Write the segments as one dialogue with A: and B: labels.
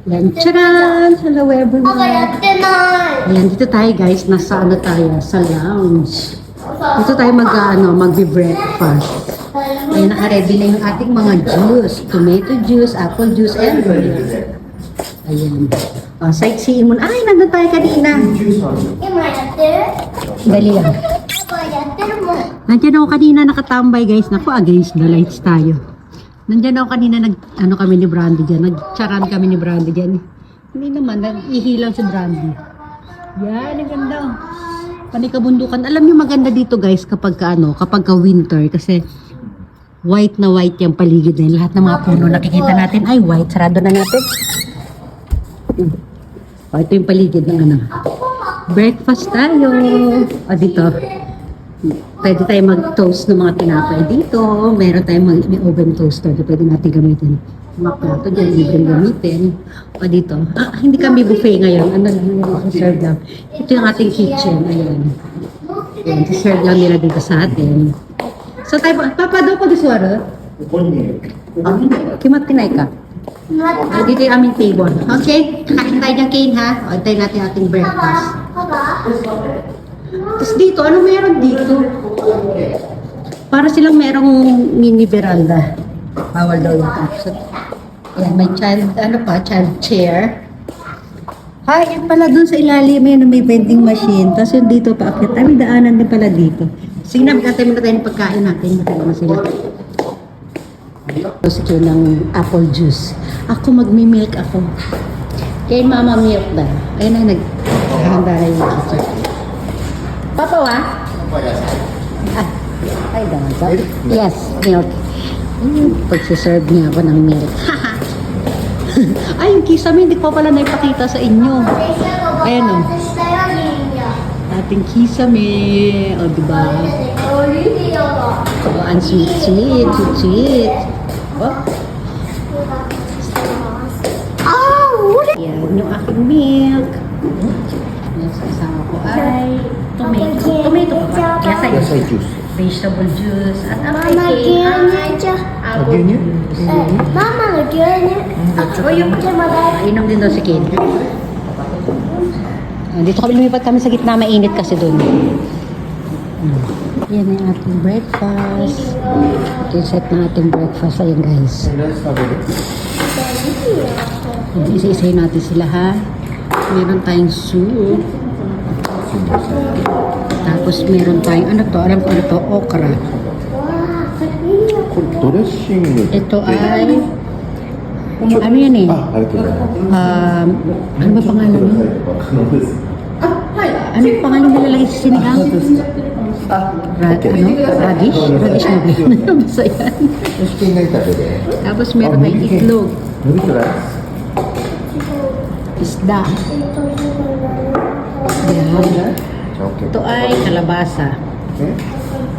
A: Yan, charan! Hello everyone! Ayan, dito tayo guys. Nasa ano tayo? Sa lounge. Dito tayo magbe-breakfast. Ayan, naka-ready na yung ating mga juice. Tomato juice, apple juice, and orange. Ayan. O, sightseeing muna. Ay, nandun tayo kanina. Dali lang. Nandiyan ako kanina nakatambay guys. Naku, against the lights tayo. Nandiyan ako kanina kami ni Brandy dyan. Nagcharan kami ni Brandy dyan. Hindi naman, nag-ihilang si Brandy. Yan, ang ganda. Panikabundukan. Alam niyo maganda dito guys kapag ka winter. Kasi white na white yung paligid na yun. Lahat ng mga puno nakikita natin ay white. Sarado na natin. O, ito yung paligid ng breakfast tayo. O, dito. Pwede tayo mag-toast ng mga tinapay dito. Meron tayong may oven toaster. Pwede natin gamitin. Mga plato dyan, libre gamitin. O dito. Hindi kami buffet ngayon. Ano lang, serve lang. Ito yung ating kitchen. Ayan. Ayan, serve lang nila dito sa atin. So tayo, papa daw ko disuara? Kimat tinay ka? Dito yung aming table. Okay? Kain tayo ng cane ha. O, tayo natin ating breakfast. Tapos dito, ano meron dito? Para silang merong mini veranda. Bawal daw ito. So, yan, may child chair. Ay, yan pala dun sa ilalim, may vending machine. Tapos yung dito paakit. May daanan din pala dito. Sige na, magkatay muna tayo ng pagkain natin. Matay na sila. Sige ng apple juice. Ako magmi-milk ako. Kaya mama milk na. Ayun na, naghahanda na yung kitchen. Papa wa? Ay, daw. Yes, milk. Pagsiserve niya ako ng milk. Ay, yung kisame, hindi ko pala naipakita sa inyo. Ayan o. Ating kisame. O, diba? O, ang sweet. O. Yan, yung aking milk. Yung kasama ko ay tomato pa. Yasay juice. Vegetable juice. At ang aking apple juice.
B: Mama, lagyan niya.
A: Inom din daw si Kid. Dito kami lumipat kami sa gitna, mainit kasi doon. Yan ang ating breakfast. Ito yung set ng ating breakfast. Ayan guys. Isa-isayin natin sila ha. Meron tayong soup. Tapos meron tayong, alam ko ano to, okra. Ito ay, ano yan eh? Ano ba pangalan niya? Ano yung pangalan nilalagay sa sinigang? Radish? Radish na ba yun? Ano ba yan? Tapos meron tayong itlog. Isda. Yan. Ito ay kalabasa.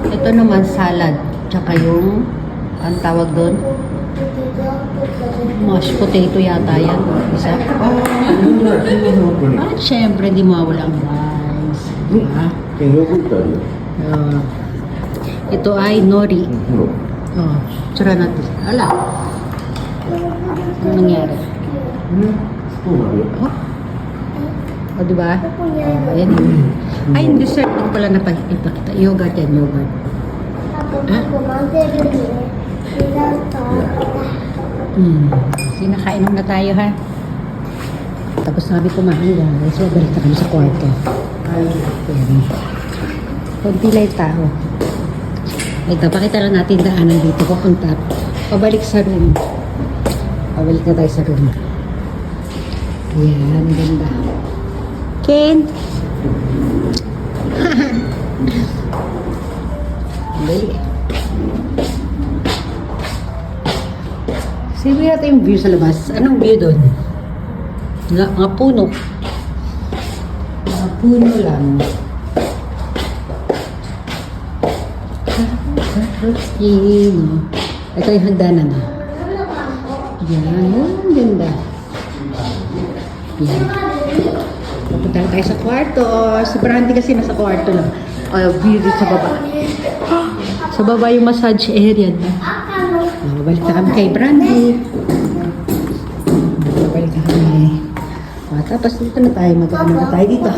A: Ito naman salad. Tsaka yung, ang tawag doon? Mashed potato yata yan. Isa. At syempre, di mawala ang rice. Diba? Ito ay nori. Tsura natin. Ala. Ano nangyari? O, diba? Ayan. Ay, yung dessert din pala napakita. Yogurt yan, yogurt. Sinakainom na tayo ha. Tapos sabi ko guys, babalik na kami sa kwarto. Ayan. Kunti lang tao. Ito, pakita lang natin daanan dito. Papunta. Pabalik sa room. Pabalik na tayo sa room. Ayan, ganda. Ken! Dali. Sabi natin yung view sa labas. Anong view doon? Mga puno. Mga puno lang. Ito yung hagdanan. Yan. Ang ganda. Yan. Pupunta tayo sa kwarto. Si Brandy kasi nasa kwarto lang. View dito sa baba. Sa baba yung massage area. Balik na kami kay Brandy. Balik na kami. Tapos dito na tayo, mag-ano na tayo dito.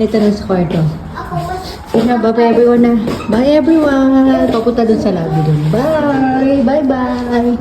A: Ito na sa kwarto. Yun na, bye everyone na. Bye everyone. Papunta dun sa lobby dun. Bye. Bye bye.